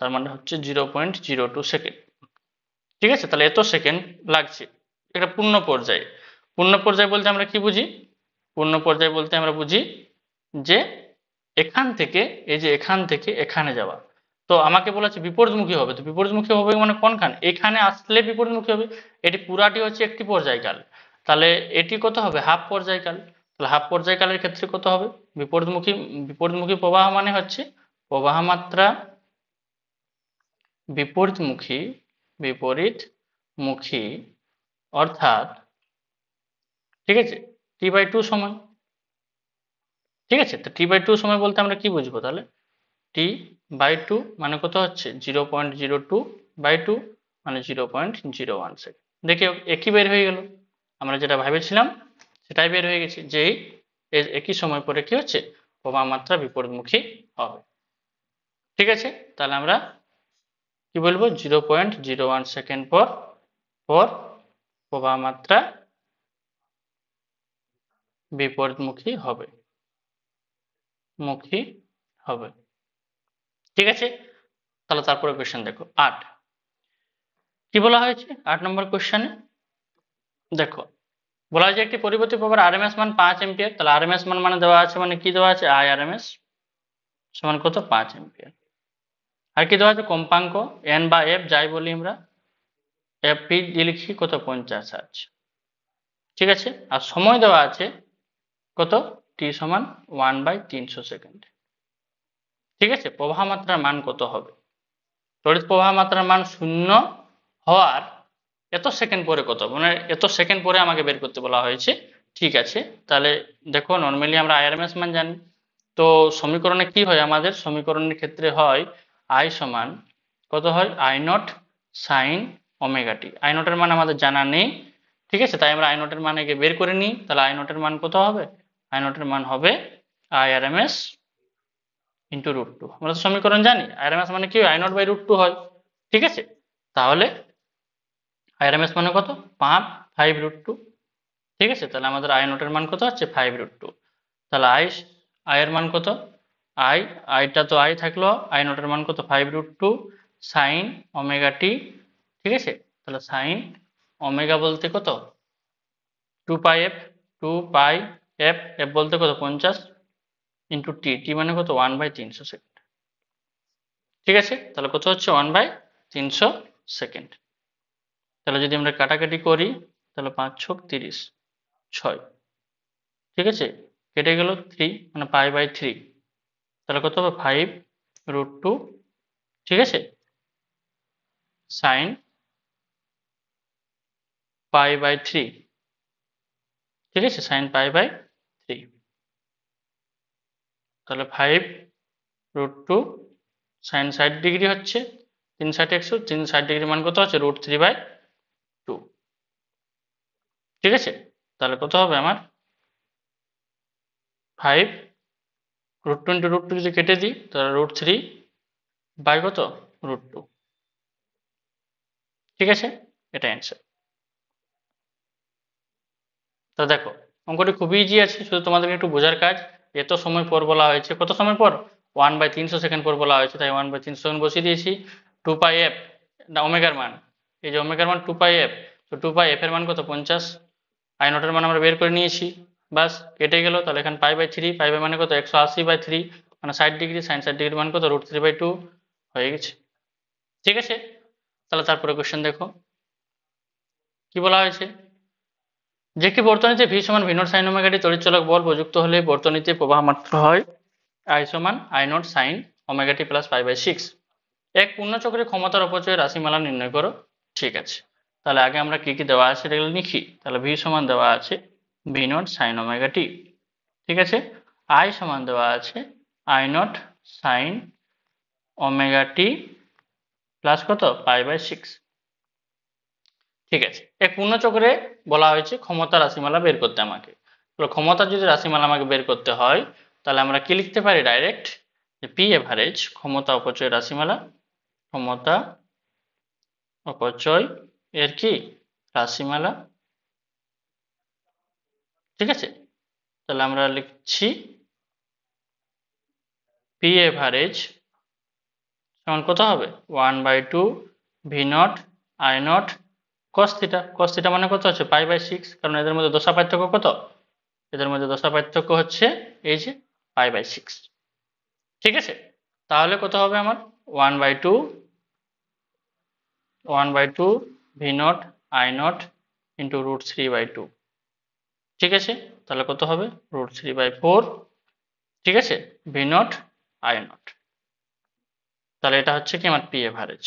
তার মানে হচ্ছে 0.02 সেকেন্ড। ঠিক আছে, তাহলে এত সেকেন্ড লাগছে, এটা পূর্ণ পর্যায়ে। পূর্ণ পর্যায় বলতে আমরা কি বুঝি, পূর্ণ পর্যায় বলতে আমরা বুঝি যে এখান থেকে, এই যে এখান থেকে এখানে যাওয়া। তো আমাকে বলেছে বিপরীতমুখী হবে, তো বিপরীতমুখী হবে মানে কোনখান, এখানে আসলে বিপরীতমুখী হবে। এটি পুরাটি হচ্ছে একটি পর্যায়কাল, তাহলে এটি কত হবে, হাফ পর্যায়কাল। তাহলে হাফ পর্যায়কালের ক্ষেত্রে কত হবে, বিপরীতমুখী, বিপরীতমুখী প্রবাহ মানে হচ্ছে প্রবাহ মাত্রা বিপরীতমুখী, বিপরীতমুখী অর্থাৎ, ঠিক আছে, T/2 সময়। ঠিক আছে, তো T/2 সময় বলতে আমরা কি বুঝবো, তাহলে T/2 মানে কত হচ্ছে, 0.02/2 মানে 0.01 সেকেন্ড। দেখে একই বের হয়ে গেল, আমরা যেটা ভেবেছিলাম সেটাই বের হয়ে গেছে, যে একই সময় পরে কি হচ্ছে, প্রবাহ মাত্রা বিপরীতমুখী হবে। ঠিক আছে, তাহলে আমরা কি বলবো, 0.01 সেকেন্ড পর পর প্রবাহ মাত্রা বিপরীতমুখী হবে, মুখী হবে। ঠিক আছে, তাহলে তারপরে কোশ্চেন দেখো 8। কি বলা হয়েছে 8 নম্বর কোশ্চেনে, দেখো বলা হয়েছে একটি পরিবর্তী প্রবাহের আরএমএস মান 5 এম্পিয়ার। তাহলে আরএমএস মান মানে দেওয়া আছে, মানে কি দেওয়া আছে, আইআরএমএস। সমান কত 5 এম্পিয়ার। আর কি দেওয়া আছে কম্পাঙ্ক এন বা এফ যাই বলি আমরা, এফ পি দিয়ে লিখি কত 50 হার্জ। ঠিক আছে, আর সময় দেওয়া আছে কত টি সমান 1/300 সেকেন্ড। ঠিক আছে, প্রবাহ মাত্রার মান কত হবে? তড়িৎ প্রবাহ মাত্রার মান 0 হওয়ার এত সেকেন্ড পরে কত, মানে এত সেকেন্ড পরে আমাকে বের করতে বলা হয়েছে। ঠিক আছে, তাহলে দেখো নর্মালি আমরা আইআরএমএস মান জানি, তো সমীকরণে কি হয়, আমাদের সমীকরণের ক্ষেত্রে হয় আই সমান কত হয় I naught sine omega t. I নটের মান আমাদের জানা নেই, ঠিক আছে, তাই আমরা আই নটের মান আগে বের করে নিই। তাহলে আই নটের মান কত হবে? আই নটের মান হবে আইআরএমএস ইন্টু √2। আমরা তো সমীকরণ জানি আইআরএমএস মানে কি আই নট বাই √2 হয়। ঠিক আছে, তাহলে আইআরএমএস মানে কত 5√2। ঠিক আছে, তাহলে আমাদের আই নটের মান কত হচ্ছে 5√2। তাহলে আই এর মান কত, আইটা তো আই থাকলো, আই নটের মান কত 5√2 সাইন ওমেগা টি। ঠিক আছে, তাহলে সাইন ওমেগা বলতে কত 2 পাই এফ, 2 পাই এফ, এফ বলতে কত 50 ইন্টু টি, টি মানে কত 1/300 সেকেন্ড। ঠিক আছে, তাহলে কত হচ্ছে 1/300 সেকেন্ড। তাহলে যদি আমরা কাটাকাটি করি তাহলে 5 ছক 30, 6। ঠিক আছে, কেটে গেল 3 মানে পাই/3, তাহলে কত হবে 5√2। ঠিক আছে, সাইন পাই/3। ঠিক আছে, সাইন পাই/3, তাহলে 5√2 সাইন 60 ডিগ্রি হচ্ছে 360 360 ডিগ্রি মান কত হচ্ছে √3/2। ঠিক আছে, তাহলে কত হবে আমার 5√2 ইন্টু √2 যদি কেটে দিই তাহলে √3 কত √2। ঠিক আছে, এটা অ্যান্সার। তা দেখো অঙ্কটি খুবই ইজি আছে, শুধু তোমাদেরকে একটু বোঝার কাজ। এত সময় পর বলা হয়েছে, কত সময় পর 1/300 সেকেন্ড পর বলা হয়েছে, তাই 1/300 সেকেন্ড বসিয়ে দিয়েছি। 2 পাই এফ ওমেগার মান, এই যে ওমেগার মান 2 পাই এফ, তো 2 পাই এফ এর মান কত 50, আই নটের মান আমরা বের করে নিয়েছি, বাস কেটে গেল। তাহলে এখানে পাই/3, পাই মানে কত 180/3 মানে 60 ডিগ্রি, সাইন 60 ডিগ্রি মান কত √3/2 হয়ে গেছে। ঠিক আছে, তাহলে তারপরে কোশ্চেন দেখো কি বলা হয়েছে, যে একটি বর্তনীতে ভি সমান V naught sine omega t তড়িৎচলক বল প্রযুক্ত হলে বর্তনীতে প্রবাহ মাত্রা হয় আই সমান I naught sine omega t plus পাই/6। এক পূর্ণচক্রের ক্ষমতার অপচয়ের রাশিমালা নির্ণয় করো। ঠিক আছে, তাহলে আগে আমরা কি কি দেওয়া আছে এগুলো লিখি। তাহলে ভি সমান দেওয়া আছে V naught sine omega t. ঠিক আছে, আই সমান দেওয়া আছে I naught sine omega t plus কত পাই/6। ঠিক আছে, এক পূর্ণচক্রে বলা হয়েছে ক্ষমতা রাশিমালা বের করতে আমাকে। তাহলে ক্ষমতা যদি রাশিমালা আমাকে বের করতে হয় তাহলে আমরা কি লিখতে পারি ডাইরেক্ট, যে পি এভারেজ ক্ষমতা অপচয় রাশিমালা, ক্ষমতা অপচয় এর কি রাশিমালা। ঠিক আছে, তাহলে আমরা লিখছি পি এভারেজ সমান কত হবে 1/2 V naught I not cos theta. Cos theta মানে কত হচ্ছে পাই/6, কারণ এদের মধ্যে দশা পার্থক্য কত, এদের মধ্যে দশা পার্থক্য হচ্ছে এই যে পাই/6। ঠিক আছে, তাহলে কত হবে আমার 1/2 V naught I not into √3/2। ঠিক আছে, তাহলে কত হবে √3/4। ঠিক আছে, ভি নট আই নট, তাহলে এটা হচ্ছে কি আমার পি এভারেজ।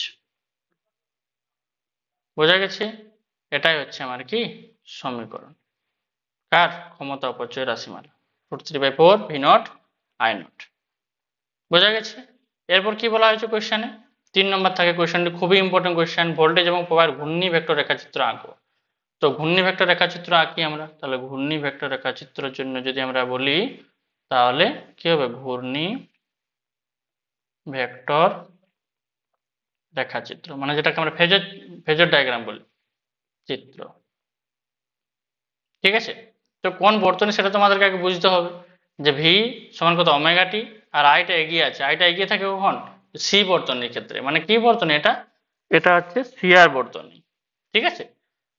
বোঝা গেছে, এটাই হচ্ছে আমার কি সমীকরণ কার ক্ষমতা অপচয় রাশিমালা, √3/4 ভি নট আই নট। বোঝা গেছে, এরপর কি বলা হয়েছে কোশ্চেনে 3 নম্বর থাকে, কোশ্চেনটি খুবই ইম্পর্টেন্ট কোশ্চেন, ভোল্টেজ এবং প্রবাহের ঘূর্ণি ভেক্টর রেখাচিত্র আঁকো। তো ঘূর্ণি ভেক্টর রেখাচিত্র আঁকি আমরা, তাহলে ঘূর্ণি ভেক্টর রেখাচিত্রের জন্য যদি আমরা বলি তাহলে কি হবে ঘূর্ণি ভেক্টর রেখাচিত্র, মানে যেটাকে আমরা ফেজর ফেজর ডায়াগ্রাম বলি, চিত্র। ঠিক আছে, তো কোন বর্তনী সেটা তোমাদেরকে আগে বুঝতে হবে, যে ভি সমান কত ওমেগা টি, আর আইটা এগিয়ে আছে, আইটা এগিয়ে থাকে কখন সি বর্তনীর ক্ষেত্রে, মানে কি বর্তনী এটা, এটা হচ্ছে সিআর বর্তনী। ঠিক আছে,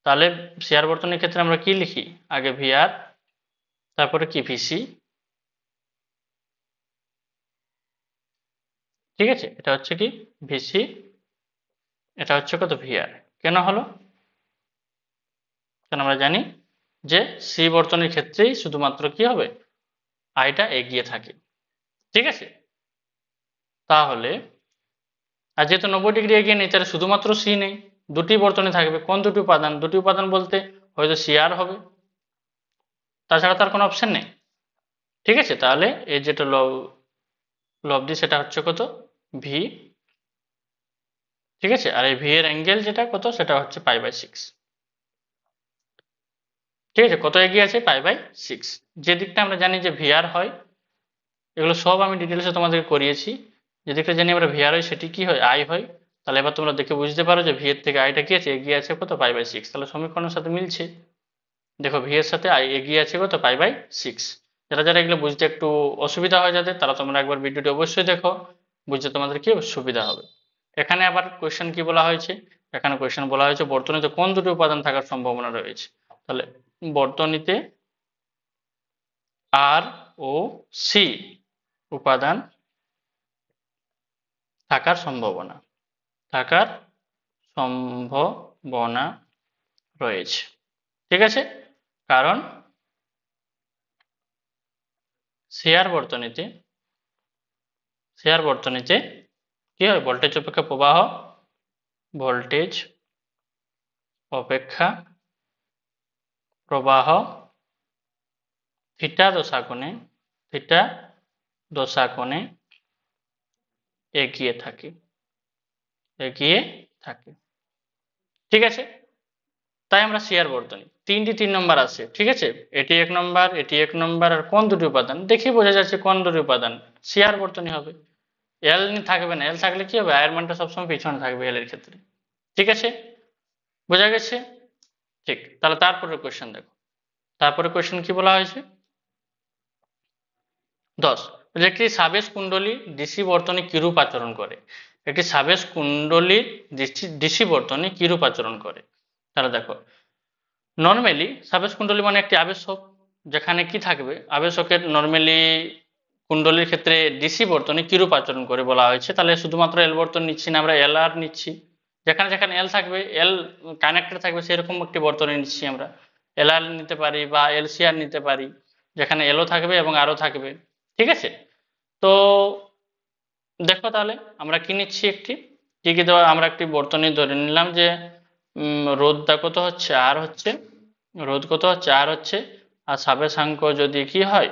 তাহলে সিআর বর্তনীর ক্ষেত্রে আমরা কি লিখি আগে ভিআর, তারপরে কি ভিসি, ঠিক আছে, এটা হচ্ছে কি ভিসি, এটা হচ্ছে কত ভিআর। কেন হলো? কারণ আমরা জানি যে সি বর্তনীর ক্ষেত্রেই শুধুমাত্র কি হবে, আইটা এগিয়ে থাকে। ঠিক আছে, তাহলে আর যেহেতু 90 ডিগ্রি এগিয়ে নেই, তাহলে শুধুমাত্র সি নেই, দুটি বর্তনী থাকবে। কোন দুটি উপাদান? দুটি উপাদান বলতে হয়তো সি আর হবে, তাছাড়া তার কোনো অপশন নেই। ঠিক আছে, তাহলে এই যেটা লব্ধি সেটা হচ্ছে কত, ভি। ঠিক আছে, আর এই ভি এর অ্যাঙ্গেল যেটা কত, সেটা হচ্ছে π/6। ঠিক আছে, কত এগিয়ে আছে, π/6। যে দিকটা আমরা জানি যে ভিআর হয়, এগুলো সব আমি ডিটেলসে তোমাদেরকে করিয়েছি। যে দিকটা জানি আমরা ভিআর হয় সেটি কি হয়, আই হয়। তাহলে এবার তোমরা দেখে বুঝতে পারো যে ভি এর থেকে আইটা কি আছে, এগিয়ে আছে কত, π/6। তাহলে সমীকরণের সাথে মিলছে। দেখো ভি এর সাথে আই এগিয়ে আছে কত, π/6। যারা যারা এগুলো বুঝতে একটু অসুবিধা হয় যাদের, তারা তোমরা একবার ভিডিওটি অবশ্যই দেখো, বুঝতে তোমাদের কি সুবিধা হবে। এখানে আবার কোয়েশ্চেন কি বলা হয়েছে, এখানে কোয়েশ্চেন বলা হয়েছে বর্তনীতে কোন দুটি উপাদান থাকার সম্ভাবনা রয়েছে। তাহলে বর্তনীতে আর ও সি উপাদান থাকার সম্ভাবনা, থাকার সম্ভাবনা রয়েছে। ঠিক আছে, কারণ শেয়ার বর্তনীতে কি হয়, ভোল্টেজ অপেক্ষা প্রবাহ, ভোল্টেজ অপেক্ষা প্রবাহ থিটা দশাকোণে এগিয়ে থাকে। ঠিক আছে, তাই আমরা শেয়ার বর্তনী তিনটি 3 নম্বর আছে। ঠিক আছে, এটি 1 নম্বর, এটি 1 নম্বর, আর কোন দুটি উপাদান দেখি বোঝা যাচ্ছে কোন দুটি উপাদান, শেয়ার বর্তনী হবে। এল থাকবে না, এল থাকলে কি হবে, আয়ের মানটা সবসময় পিছনে থাকবে এল এর ক্ষেত্রে। ঠিক আছে, বোঝা গেছে? ঠিক, তাহলে তারপরে কোয়েশ্চেন দেখো, তারপরে কোয়েশ্চেন কি বলা হয়েছে, 10, একটি সাবেশ কুণ্ডলী ডিসি বর্তনী কিরূপ আচরণ করে। একটি সাবেশ কুণ্ডলীর ডিসি বর্তনী কিরূপ আচরণ করে। তাহলে দেখো, নর্মালি সাবেশ কুণ্ডলী মানে একটি আবেশক, যেখানে কি থাকবে, আবেশকের নর্মালি কুণ্ডলীর ক্ষেত্রে ডিসি বর্তনী কিরূপ আচরণ করে বলা হয়েছে। তাহলে শুধুমাত্র এল বর্তনী নিচ্ছি না, আমরা এল আর নিচ্ছি। যেখানে যেখানে এল থাকবে, এল কানেক্টেড থাকবে, সেরকম একটি বর্তনী নিচ্ছি আমরা। এল আর নিতে পারি বা এলসিআর নিতে পারি, যেখানে এলও থাকবে এবং আরও থাকবে। ঠিক আছে, তো দেখো তাহলে আমরা কি নিচ্ছি, কি কি দেওয়া, আমরা একটি বর্তনী ধরে নিলাম যে রোধটা কত হচ্ছে, আর হচ্ছে রোধ কত হচ্ছে, আর হচ্ছে, আর সাবেশাঙ্ক যদি কি হয়,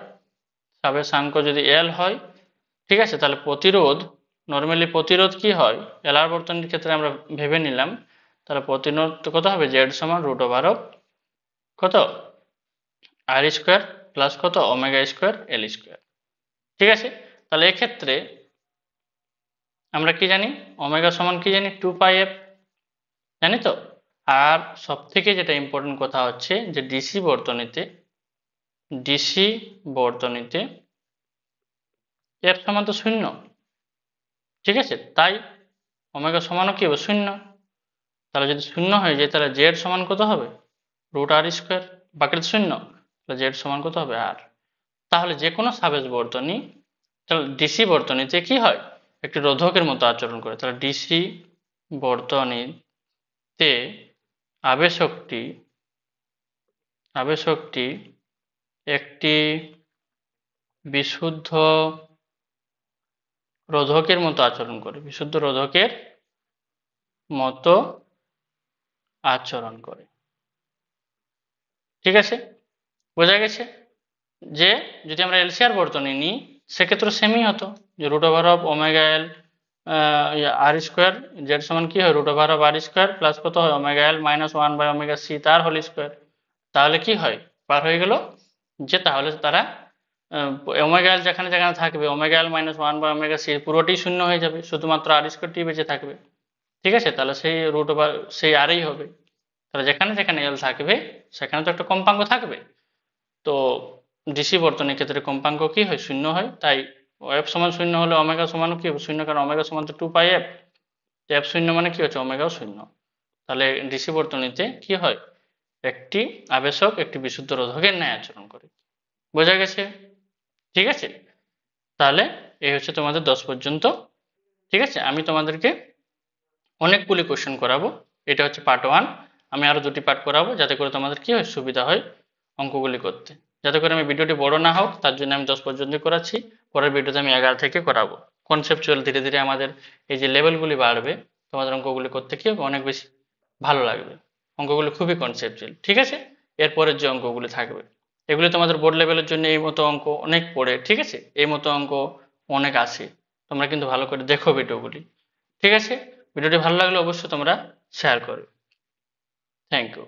সাবেশাঙ্ক যদি এল হয়। ঠিক আছে, তাহলে প্রতিরোধ, নর্মালি প্রতিরোধ কি হয়, এলআর বর্তনীর ক্ষেত্রে আমরা ভেবে নিলাম। তাহলে প্রতিরোধ কত হবে, জেড সমান √ওভার কত, আর স্কোয়ার প্লাস কত, ওমেগা স্কোয়ার এল স্কোয়ার। ঠিক আছে, তাহলে এক্ষেত্রে আমরা কি জানি, ওমেগা সমান কি জানি, 2πf, জানি তো। আর সব থেকে যেটা ইম্পর্টেন্ট কথা হচ্ছে যে ডিসি বর্তনীতে এফ সমান তো 0। ঠিক আছে, তাই ওমেগা সমানও কি হবে, 0। তাহলে যদি 0 হয়ে যায়, তাহলে জেড সমান কত হবে, √r², বাকিটা 0, তাহলে জেড সমান কত হবে, আর। তাহলে যে কোনো সাবেশ বর্তনী, তাহলে ডিসি বর্তনীতে কি হয়, একটি রোধকের মতো আচরণ করে। তাহলে ডিসি বর্তনীতে আবেশকটি একটি বিশুদ্ধ রোধকের মতো আচরণ করে, বিশুদ্ধ রোধকের মতো আচরণ করে। ঠিক আছে, বোঝা গেছে যে যদি আমরা এলসিআর বর্তনী নিই, সেক্ষেত্রে সেমই হতো, যে √ওমেগা এল আর², জেড সমান কি হয়, √r² প্লাস কত হয়, ওমেগা এল -1/ωc তার হোল স্কোয়ার। তাহলে কি হয়, পার হয়ে গেল, যে তাহলে তারা ওমেগা এল যেখানে যেখানে থাকবে, ওমেগা-l -1/ωc পুরোটি 0 হয়ে যাবে, শুধুমাত্র আর² বেঁচে থাকবে। ঠিক আছে, তাহলে সেই সেই আরই হবে। তাহলে যেখানে যেখানে এল থাকবে, সেখানে তো একটা কম্পাঙ্ক থাকবে। তো ডিসি বর্তনীর ক্ষেত্রে কম্পাঙ্ক কি হয়, 0 হয়। তাই এফ সমান 0 হলে ওমেগা সমানও কি হবে, 0, কারণ ওমেগা সমান তো 2πf। এফ 0 মানে কি হচ্ছে, ওমেগাও 0। তাহলে ডিসি বর্তনীতে কি হয়, একটি আবেশক একটি বিশুদ্ধ রোধকের ন্যায় আচরণ করে। বোঝা গেছে? ঠিক আছে, তাহলে এই হচ্ছে তোমাদের 10 পর্যন্ত ঠিক আছে, আমি তোমাদেরকে অনেকগুলি কোশ্চেন করাবো। এটা হচ্ছে পার্ট 1। আমি আরো 2টি পার্ট করাবো যাতে করে তোমাদের কি হয়, সুবিধা হয় অঙ্কগুলি করতে। যাতে করে আমি ভিডিওটি বড় না হোক তার জন্য আমি 10 পর্যন্ত করাচ্ছি, পরের ভিডিওতে আমি 11 থেকে করাবো। কনসেপচুয়াল ধীরে ধীরে আমাদের এই যে লেভেলগুলি বাড়বে, তোমাদের অঙ্কগুলি করতে কি হবে, অনেক বেশি ভালো লাগবে। অঙ্কগুলো খুবই কনসেপচুয়াল, ঠিক আছে। এরপরের যে অঙ্কগুলি থাকবে এগুলি তোমাদের বোর্ড লেভেলের জন্য এই মতো অঙ্ক অনেক পড়ে, ঠিক আছে, এই মতো অঙ্ক অনেক আসে। তোমরা কিন্তু ভালো করে দেখো ভিডিওগুলি, ঠিক আছে। ভিডিওটি ভালো লাগলে অবশ্যই তোমরা শেয়ার করো। Thank you.